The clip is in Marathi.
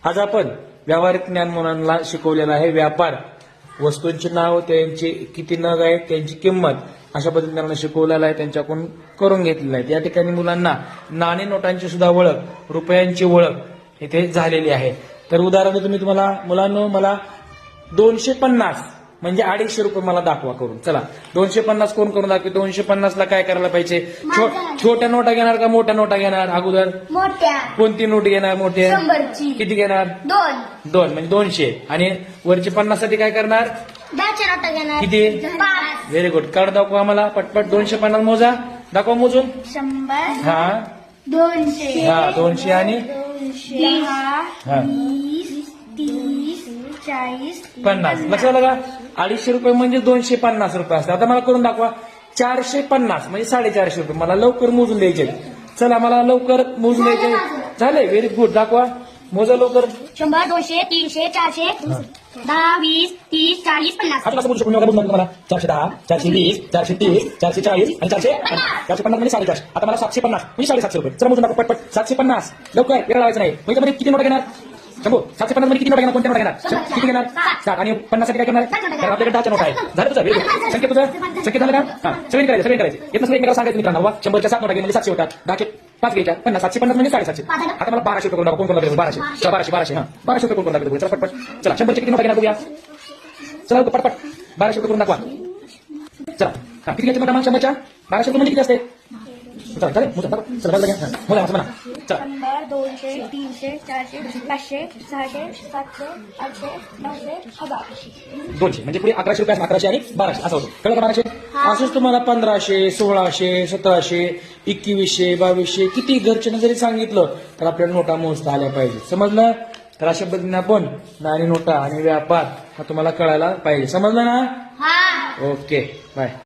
आज आपण व्यावहारिक ज्ञान मुलांना शिकवलेलं आहे. व्यापार, वस्तूंचे नाव, त्यांचे किती नग आहेत, त्यांची किंमत, अशा पद्धतीने त्यांना शिकवलेलं आहे, त्यांच्याकडून करून घेतलेलं आहे. या ठिकाणी मुलांना नाणे नोटांची सुद्धा ओळख, रुपयांची ओळख इथे झालेली आहे. तर उदाहरण तुम्ही तुम्हाला मुलांनो, मला 250 म्हणजे 250 रुपये मला दाखवा करून. चला 250 कोण करून दाखवे? 250 ला काय करायला पाहिजे? छोट्या नोटा घेणार का मोठ्या नोटा घेणार? अगोदर मोठ्या. कोणती नोट घेणार? मोठ्या. 100ची. किती घेणार? 2 म्हणजे 200. आणि वरची 50 साठी काय करणार? 10च्या नोटा घेणार. किती? 5. Very good. कार्ड दाखवा आम्हाला पटपट. 250 मोजा, दाखवा मोजून. 100. हा 200. हा 200 आणि 10 हा 20 30 40 50. लक्षात आलं का? 250 रुपये म्हणजे 250 रुपये असतात. आता मला करून दाखवा. 450 म्हणजे 450 रुपये. मला लवकर मोजून द्यायचे. चला मला लवकर मोजून द्यायचे. झाले. Very good. दाखवा, मोजा लवकर. 100 200 300 400 10 20 30 40 50. आता कसं बोलू शकतो मी? मला 410 420 430 440 आणि 450 म्हणजे 450. आता मला 750 म्हणजे 750 रुपये. चला मोजून दाखवा पटपट. 750 लवकर, वेळ लावायचा नाही. म्हणजे मध्ये किती नोटा घेणार? शंभू. 750 मध्ये किती नोटा घेणार? कोणत्या नोटा घेणार? किती घेणार? 7. आणि 50 साठी काय करणार? कारण आपल्याकडे 10च्या नोटा आहे. झालं तुझं? Very good. संख्या तुझं संख्या झालं का? सगळी करायचं. येत नसलं एकमेकाला सांगायचं मित्रांनो. 100च्या 7 नोटा घे म्हणजे 700 होतात. 10चे 5 घ्यायच्या. 50 750 म्हणजे 750. आता मला 1200 रुपये करून दाखवा. कोण करून दाखवतो? 1200. चला 1200 हा 1200 रुपये करून दाखवतो. चला पटपट. चला 100चे किती नोटा घेणार बघूया. चला पटपट 1200 रुपये करून दाखवा. चला किती घ्यायचे नोटा मग 100च्या? 1200 रुपये म्हणजे किती असते? चला चालेल. चला म्हणा. चला 100 200 300 400 500 600 700 800 900 1000. 200 म्हणजे पुढे 1100 रुपये 1100 आणि 1200 असं होतं. कळलं का? 1200 असंच तुम्हाला 1500 1600 1700 2100 2200 किती घरच्यांना जरी सांगितलं तर आपल्याला नोटा मोजता आल्या पाहिजे. समजलं? तर अशा पद्धतीने आपण नाणी नोटा आणि व्यापार हा तुम्हाला कळायला पाहिजे. समजलं ना? हा. Okay bye.